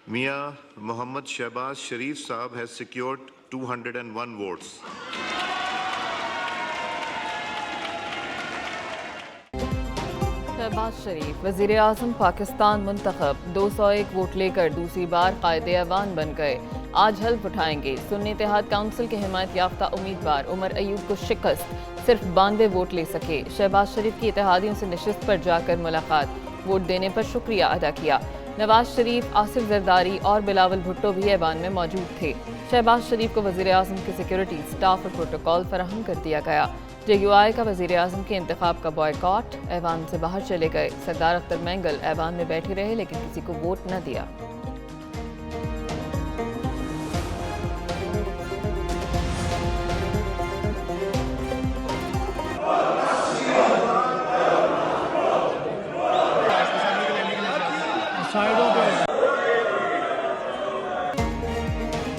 Mia Mohammad Shehbaz Sharif Saab has secured 201 votes. Shahbaz शरीफ वज़ीर आज़म पाकिस्तान मुंतखब 201 vote लेकर दूसरी बार कायदे ऐवान बन गए। आज हल्फ उठाएंगे। सुन्नी इत्तेहाद काउंसिल के हिमायत याफ्ता उम्मीदवार उमर अयूब को शिकस्त, सिर्फ 92 वोट ले सके। शहबाज शरीफ की इत्तेहादियों से नशिस्त पर जाकर मुलाकात, वोट देने पर शुक्रिया अदा किया। नवाज शरीफ, आसिफ जरदारी और बिलावल भुट्टो भी ऐवान में मौजूद थे। शहबाज शरीफ को वज़ीर आज़म की सिक्योरिटी, स्टाफ और प्रोटोकॉल फराहम कर दिया गया। JUI का वज़ीर आज़म के इंतखाब का बॉयकॉट, ऐवान से बाहर चले गए। सरदार अख्तर मैंगल ऐवान में बैठे रहे लेकिन किसी को वोट न दिया।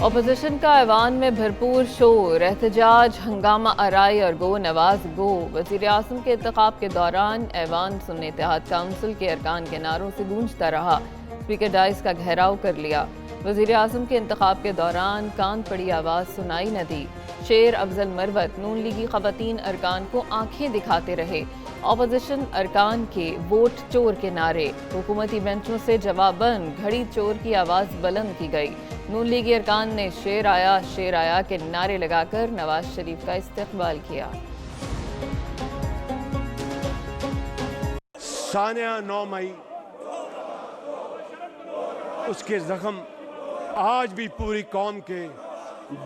अपोजिशन का ऐवान में भरपूर शोर, एहतजाज, हंगामा आराई और गो नवाज गो। वज़ीर आज़म के इंतखाब के दौरान ऐवान सुन्नी इत्तेहाद काउंसिल के अरकान के नारों से गूंजता रहा। स्पीकर डाइस का घेराव कर लिया। वज़ीर आज़म के इंतखाब के दौरान कान पड़ी आवाज़ सुनाई न दी। शेर अफजल मरवत नून लीगी ख़वातीन अरकान को आंखें दिखाते रहे। अपोजिशन अरकान के वोट चोर के नारे, हुकूमती बेंचों से जवाबन घड़ी चोर की आवाज़ बुलंद की गई। नून लीगी अरकान ने शेर आया के नारे लगाकर नवाज शरीफ का इस्तकबाल किया। सानिया 9 मई, उसके जख्म आज भी पूरी कौम के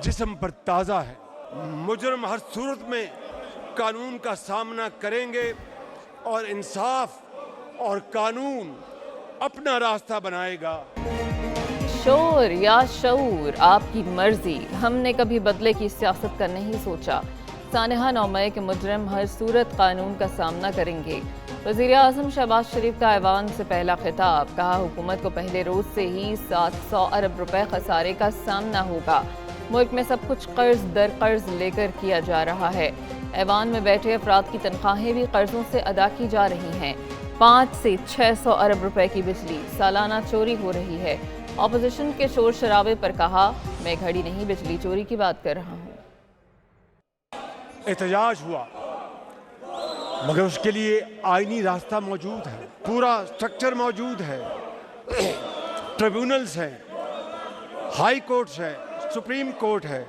जिस्म पर ताज़ा है। मुजरम हर सूरत में कानून का सामना करेंगे और इंसाफ और कानून अपना रास्ता बनाएगा। शोर या शऊर, आपकी मर्जी। हमने कभी बदले की सियासत का नहीं सोचा। सानिया 9 मई के मुजरम हर सूरत कानून का सामना करेंगे। वज़ीर आज़म शहबाज शरीफ का ऐवान से पहला खिताब, कहा हुकूमत को पहले रोज से ही 700 अरब रुपए खसारे का सामना होगा। मुल्क में सब कुछ कर्ज दर कर्ज लेकर किया जा रहा है। ऐवान में बैठे अफराद की तनख्वाहें भी कर्जों से अदा की जा रही हैं। 5 से 600 अरब रुपए की बिजली सालाना चोरी हो रही है। अपोजिशन के शोर शराबे पर कहा, मैं घड़ी नहीं बिजली चोरी की बात कर रहा हूँ। एहतजाज हुआ मगर उसके लिए आईनी रास्ता मौजूद है, पूरा स्ट्रक्चर मौजूद है, ट्रिब्यूनल्स हैं, हाई कोर्ट्स है, सुप्रीम कोर्ट है।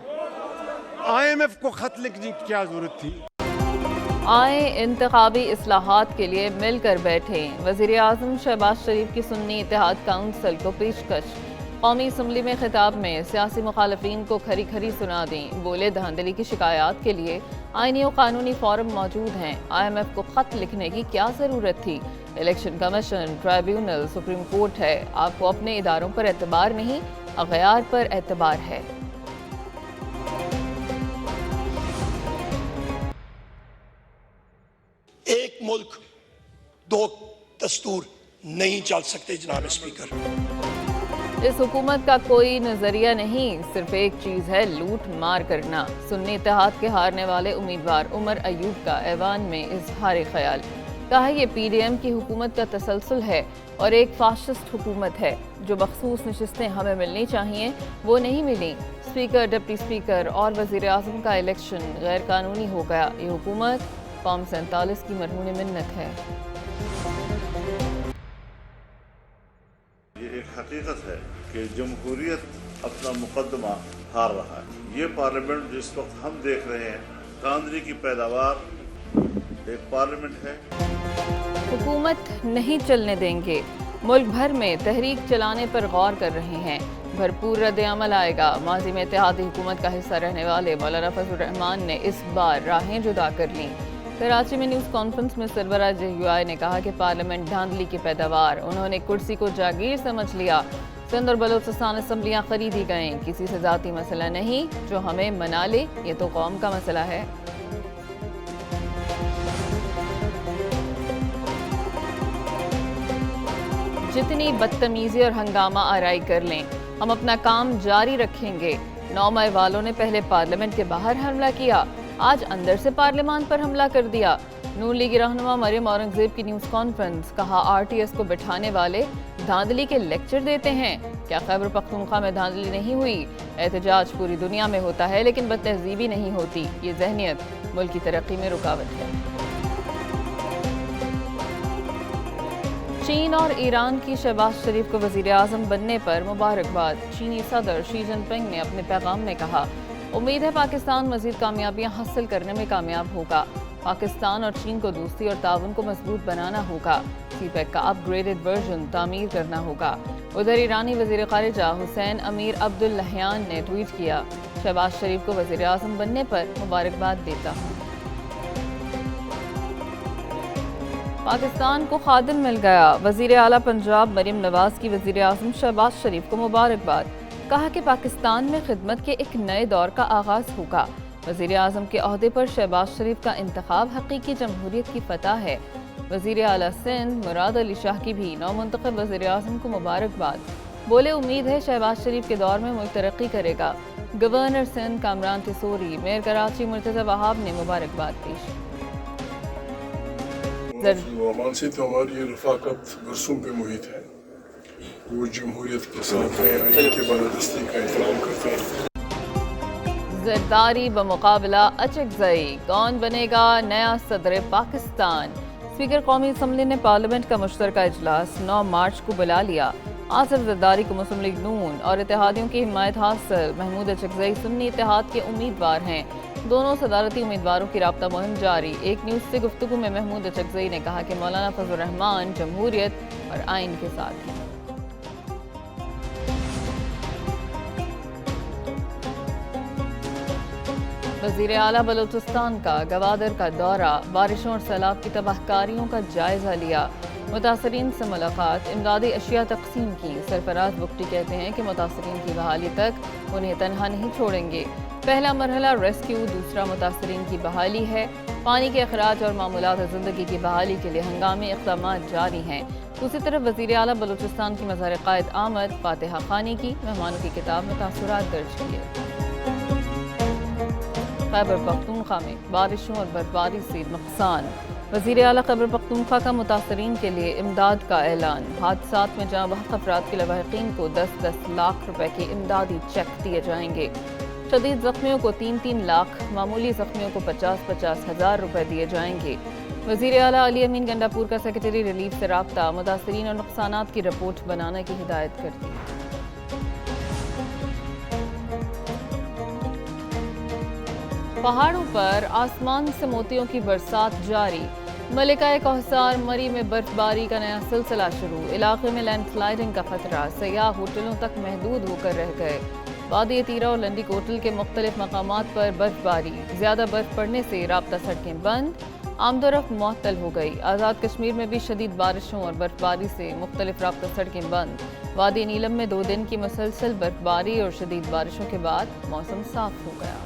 IMF को खत लिखने की क्या जरूरत थी? आए इंतखाबी इस्लाहात के लिए मिलकर बैठें। वज़ीर आज़म शहबाज शरीफ की सुन्नी इत्तेहाद काउंसिल को पेशकश। कौमी असम्बली में खिताब में सियासी मुखालफीन को खरी खरी सुना दी। बोले, धांधली की शिकायत के लिए आईनी और कानूनी फोरम मौजूद हैं। IMF को खत लिखने की क्या ज़रूरत थी? Election commission, tribunal, supreme court है। आपको अपने इदारों पर एतबार नहीं, अगयार पर एतबार है। एक मुल्क दो दस्तूर नहीं चल सकते जनाब स्पीकर। इस हुकूमत का कोई नजरिया नहीं, सिर्फ एक चीज है, लूट मार करना। सुन्नी इत्तेहाद के हारने वाले उम्मीदवार उमर अयूब का ऐवान में इजहार ख्याल, कहा ये PDM की हुकूमत का तसलसल है और एक फाशिस्ट हुकूमत है। जो मखसूस नशिस्तें हमें मिलनी चाहिए वो नहीं मिली। स्पीकर, डिप्टी स्पीकर और वज़ीर आज़म का इलेक्शन गैर कानूनी हो गया। ये हुकूमत कौम 47 की मरहून मिन्नत है। ये एक हकीकत है कि जमहूरियत अपना मुकदमा हार रहा है। ये पार्लियामेंट जिस वक्त हम देख रहे हैं, कांदरी की पैदावार एक पार्लियामेंट है। हुकूमत नहीं चलने देंगे। मुल्क भर में तहरीक चलाने पर गौर कर रहे हैं। भरपूर रद्द-ए-अमल आएगा। माजी में इत्तेहादी हुकूमत का हिस्सा रहने वाले मौलाना फजल रहमान ने इस बार राहें जुदा कर लीं। कराची में न्यूज़ कॉन्फ्रेंस में सरबराह JUI ने कहा कि पार्लियामेंट धांधली की पैदावार, उन्होंने कुर्सी को जागीर समझ लिया। सिंध और बलूचिस्तान असम्बलियाँ खरीदी गईं, किसी से ज़ाती मसला नहीं, जो हमें मना ले, ये तो कौम का मसला है। जितनी बदतमीजी और हंगामा आराई कर लें, हम अपना काम जारी रखेंगे। 9 मई वालों ने पहले पार्लियामेंट के बाहर हमला किया, आज अंदर से पार्लियामान पर हमला कर दिया। نون لیگی رہنما مریم اورنگزیب کی نیوز کانفرنس، کہا RTS کو بٹھانے والے دھاندلی کے لیکچر دیتے ہیں، کیا خیبر پختونخوا میں دھاندلی نہیں ہوئی؟ احتجاج پوری دنیا میں ہوتا ہے لیکن بد تہذیبی نہیں ہوتی، یہ ذہنیت ملک کی ترقی میں رکاوٹ ہے۔ چین اور ایران کی شہباز شریف کو وزیر اعظم بننے پر مبارکباد۔ چینی صدر شی جن پنگ نے اپنے پیغام میں کہا، امید ہے پاکستان مزید کامیابیاں حاصل کرنے میں کامیاب ہوگا۔ پاکستان اور چین کو دوستی اور تعاون کو مضبوط بنانا ہوگا۔ سی پیک کا اپ گریڈڈ ورژن تعمیر کرنا ہوگا۔ ادھر ایرانی وزیر خارجہ حسین امیر عبداللہیان نے ٹویٹ کیا، شہباز شریف کو وزیر اعظم بننے پر مبارکباد دیتا ہوں۔ پاکستان کو خادم مل گیا، وزیر اعلیٰ پنجاب مریم نواز کی وزیر اعظم شہباز شریف کو مبارکباد۔ کہا کہ پاکستان میں خدمت کے ایک نئے دور کا آغاز ہوگا۔ وزیر اعظم کے عہدے پر شہباز شریف کا انتخاب حقیقی جمہوریت کی فتح ہے۔ وزیر اعلیٰ سندھ مراد علی شاہ کی بھی نومنتخب وزیر اعظم کو مبارکباد۔ بولے امید ہے شہباز شریف کے دور میں ملک ترقی کرے گا۔ گورنر سندھ کامران ٹیسوری، میئر کراچی مرتضی وہاب نے مبارکباد پیش کی۔ عمان سے تو ہماری یہ رفاقت برسوں پہ محیط ہے، وہ جمہوریت کے ساتھ آئین کے بالادستی کا احترام کرتے ہیں۔ زرداری بمقابلہ اچکزئی، کون بنے گا نیا صدر پاکستان؟ اسپیکر قومی اسمبلی نے پارلیمنٹ کا مشترکہ اجلاس 9 مارچ کو بلا لیا۔ آصف زرداری کو مسلم لیگ نون اور اتحادیوں کی حمایت حاصل، محمود اچکزئی سنی اتحاد کے امیدوار ہیں۔ دونوں صدارتی امیدواروں کی رابطہ مہم جاری۔ ایک نیوز سے گفتگو میں محمود اچکزئی نے کہا کہ مولانا فضل الرحمان جمہوریت اور آئین کے ساتھ ہیں۔ وزیر اعلیٰ بلوچستان کا گوادر کا دورہ، بارشوں اور سیلاب کی تباہ کاریوں کا جائزہ لیا۔ متاثرین سے ملاقات، امدادی اشیاء تقسیم کی۔ سرفراز بگٹی کہتے ہیں کہ متاثرین کی بحالی تک انہیں تنہا نہیں چھوڑیں گے۔ پہلا مرحلہ ریسکیو، دوسرا متاثرین کی بحالی ہے۔ پانی کے اخراج اور معمولات زندگی کی بحالی کے لیے ہنگامی اقدامات جاری ہیں۔ دوسری طرف وزیر اعلیٰ بلوچستان کی مزار قائد آمد، فاتحہ خوانی کی، مہمانوں کی کتاب میں تاثرات درج کیے۔ خیبر پختونخوا میں بارشوں اور برفباری سے نقصان، وزیر اعلیٰ خیبر پختونخوا کا متاثرین کے لیے امداد کا اعلان۔ حادثات میں جاں بحق افراد کے لواحقین کو 10-10 لاکھ روپے کے امدادی چیک دیے جائیں گے۔ شدید زخمیوں کو 3-3 لاکھ، معمولی زخمیوں کو 50-50 ہزار روپے دیے جائیں گے۔ وزیر اعلیٰ علی امین گنڈاپور کا سیکریٹری ریلیف سے رابطہ، متاثرین اور نقصانات کی رپورٹ بنانے کی ہدایت کر دی۔ پہاڑوں پر آسمان سے موتیوں کی برسات جاری، ملکہ کوثر مری میں برف باری کا نیا سلسلہ شروع۔ علاقے میں لینڈ سلائیڈنگ کا خطرہ، سیاح ہوٹلوں تک محدود ہو کر رہ گئے۔ وادی تیرہ اور لنڈی کوٹل کے مختلف مقامات پر برف باری، زیادہ برف پڑنے سے رابطہ سڑکیں بند، آمد و رفت معطل ہو گئی۔ آزاد کشمیر میں بھی شدید بارشوں اور برف باری سے مختلف رابطہ سڑکیں بند۔ وادی نیلم میں 2 دن کی مسلسل برف باری اور شدید بارشوں کے بعد موسم صاف ہو گیا۔